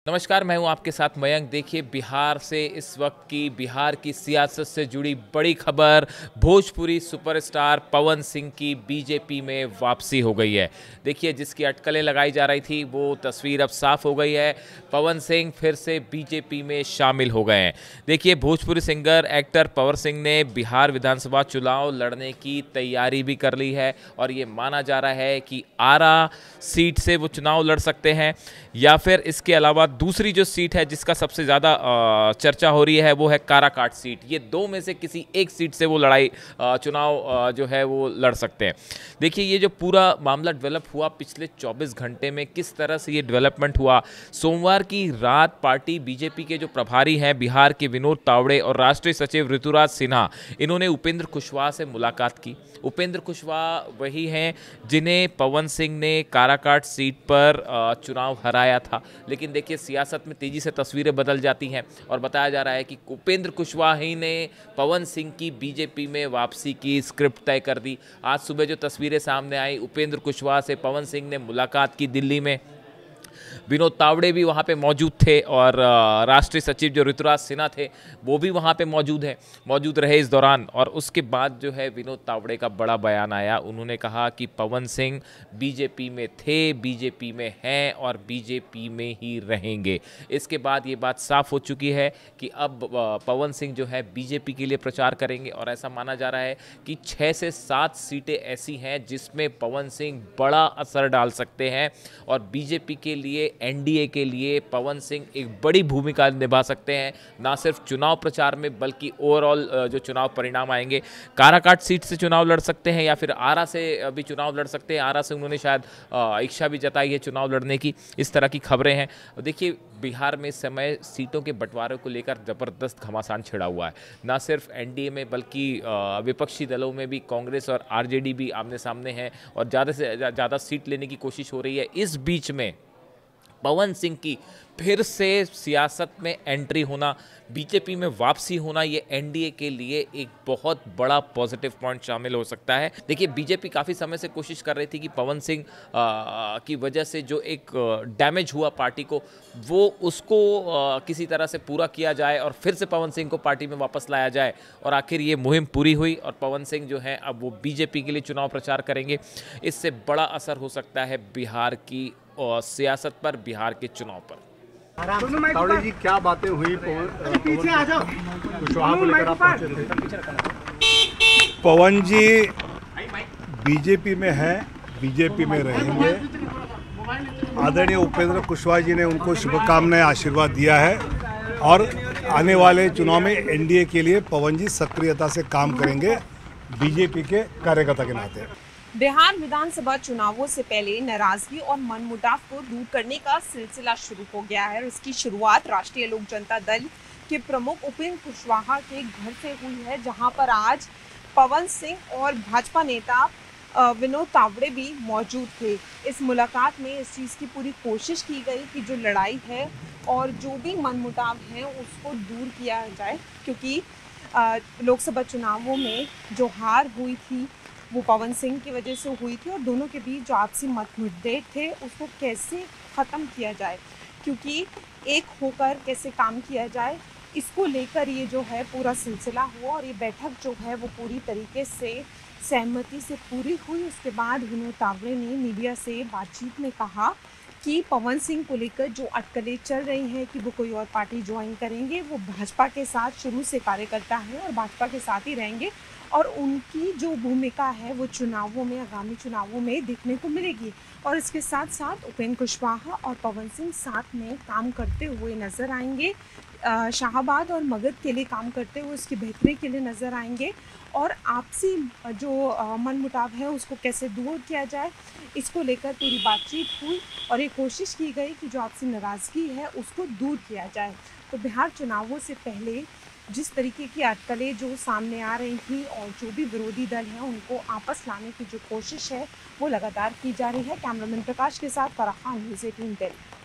नमस्कार, मैं हूं आपके साथ मयंक। देखिए, बिहार से इस वक्त की बिहार की सियासत से जुड़ी बड़ी खबर। भोजपुरी सुपरस्टार पवन सिंह की बीजेपी में वापसी हो गई है। देखिए, जिसकी अटकलें लगाई जा रही थी वो तस्वीर अब साफ हो गई है। पवन सिंह फिर से बीजेपी में शामिल हो गए हैं। देखिए, भोजपुरी सिंगर एक्टर पवन सिंह ने बिहार विधानसभा चुनाव लड़ने की तैयारी भी कर ली है और ये माना जा रहा है कि आरा सीट से वो चुनाव लड़ सकते हैं या फिर इसके अलावा दूसरी जो सीट है जिसका सबसे ज़्यादा चर्चा हो रही है वो है काराकाट सीट। ये दो में से किसी एक सीट से वो चुनाव जो है वो लड़ सकते हैं। देखिए, ये जो पूरा मामला डेवलप हुआ पिछले 24 घंटे में, किस तरह से ये डेवलपमेंट हुआ। सोमवार की रात पार्टी बीजेपी के जो प्रभारी हैं बिहार के विनोद तावड़े और राष्ट्रीय सचिव ऋतुराज सिन्हा, इन्होंने उपेंद्र कुशवाहा से मुलाकात की। उपेंद्र कुशवाहा वही हैं जिन्हें पवन सिंह ने काराकाट सीट पर चुनाव हराया था। लेकिन देखिए, सियासत में तेज़ी से तस्वीरें बदल जाती हैं और बताया जा रहा है कि उपेंद्र कुशवाहा ही ने पवन सिंह की बीजेपी में वापसी की स्क्रिप्ट तय कर दी। आज सुबह जो तस्वीरें सामने आई, उपेंद्र कुशवाहा से पवन सिंह ने मुलाकात की दिल्ली में। विनोद तावड़े भी वहाँ पे मौजूद थे और राष्ट्रीय सचिव जो ऋतुराज सिन्हा थे वो भी वहाँ पे मौजूद रहे इस दौरान। और उसके बाद जो है विनोद तावड़े का बड़ा बयान आया। उन्होंने कहा कि पवन सिंह बीजेपी में थे, बीजेपी में हैं और बीजेपी में ही रहेंगे। इसके बाद ये बात साफ हो चुकी है कि अब पवन सिंह जो है बीजेपी के लिए प्रचार करेंगे और ऐसा माना जा रहा है कि 6 से 7 सीटें ऐसी हैं जिसमें पवन सिंह बड़ा असर डाल सकते हैं और बीजेपी के लिए, एनडीए के लिए पवन सिंह एक बड़ी भूमिका निभा सकते हैं, ना सिर्फ चुनाव प्रचार में बल्कि ओवरऑल जो चुनाव परिणाम आएंगे। काराकाट सीट से चुनाव लड़ सकते हैं या फिर आरा से भी चुनाव लड़ सकते हैं। आरा से उन्होंने शायद इच्छा भी जताई है चुनाव लड़ने की, इस तरह की खबरें हैं। देखिए, बिहार में इस समय सीटों के बंटवारे को लेकर ज़बरदस्त घमासान छिड़ा हुआ है। ना सिर्फ एनडीए में बल्कि विपक्षी दलों में भी कांग्रेस और आरजेडी भी आमने सामने हैं और ज़्यादा से ज़्यादा सीट लेने की कोशिश हो रही है। इस बीच में पवन सिंह की फिर से सियासत में एंट्री होना, बीजेपी में वापसी होना, ये एनडीए के लिए एक बहुत बड़ा पॉजिटिव पॉइंट शामिल हो सकता है। देखिए, बीजेपी काफ़ी समय से कोशिश कर रही थी कि पवन सिंह की वजह से जो एक डैमेज हुआ पार्टी को, वो उसको किसी तरह से पूरा किया जाए और फिर से पवन सिंह को पार्टी में वापस लाया जाए। और आखिर ये मुहिम पूरी हुई और पवन सिंह जो है अब वो बीजेपी के लिए चुनाव प्रचार करेंगे। इससे बड़ा असर हो सकता है बिहार की सियासत पर, बिहार के चुनाव पर। तावड़े जी, क्या बातें हुई पीछे आ जाओ कुशवाहा को लेकर आप पहुंचे थे? पवन जी बीजेपी में हैं, बीजेपी में रहेंगे। आदरणीय उपेंद्र कुशवाहा जी ने उनको शुभकामनाएं, आशीर्वाद दिया है और आने वाले चुनाव में एनडीए के लिए पवन जी सक्रियता से काम करेंगे बीजेपी के कार्यकर्ता के नाते। बिहार विधानसभा चुनावों से पहले नाराजगी और मनमुटाव को दूर करने का सिलसिला शुरू हो गया है। इसकी शुरुआत राष्ट्रीय लोक जनता दल के प्रमुख उपेंद्र कुशवाहा के घर से हुई है, जहां पर आज पवन सिंह और भाजपा नेता विनोद तावड़े भी मौजूद थे। इस मुलाकात में इस चीज़ की पूरी कोशिश की गई कि जो लड़ाई है और जो भी मनमुटाव है उसको दूर किया जाए, क्योंकि लोकसभा चुनावों में जो हार हुई थी वो पवन सिंह की वजह से हुई थी और दोनों के बीच जो आपसी मतभेद थे उसको कैसे ख़त्म किया जाए, क्योंकि एक होकर कैसे काम किया जाए, इसको लेकर ये जो है पूरा सिलसिला हुआ और ये बैठक जो है वो पूरी तरीके से सहमति से पूरी हुई। उसके बाद विनोद तावड़े ने मीडिया से बातचीत में कहा कि पवन सिंह को लेकर जो अटकलें चल रही हैं कि वो कोई और पार्टी ज्वाइन करेंगे, वो भाजपा के साथ शुरू से कार्यकर्ता हैं और भाजपा के साथ ही रहेंगे और उनकी जो भूमिका है वो चुनावों में, आगामी चुनावों में देखने को मिलेगी। और इसके साथ साथ उपेंद्र कुशवाहा और पवन सिंह साथ में काम करते हुए नज़र आएंगे, शाहाबाद और मगध के लिए काम करते हुए उसकी बेहतरी के लिए नज़र आएंगे और आपसी जो मनमुटाव है उसको कैसे दूर किया जाए, इसको लेकर पूरी बातचीत हुई और ये कोशिश की गई कि जो आपसी नाराज़गी है उसको दूर किया जाए। तो बिहार चुनावों से पहले जिस तरीके की अटकलें जो सामने आ रही थी और जो भी विरोधी दल हैं उनको आपस लाने की जो कोशिश है वो लगातार की जा रही है। कैमरामैन प्रकाश के साथ फराह खान, न्यूज़ 18 दिल्ली।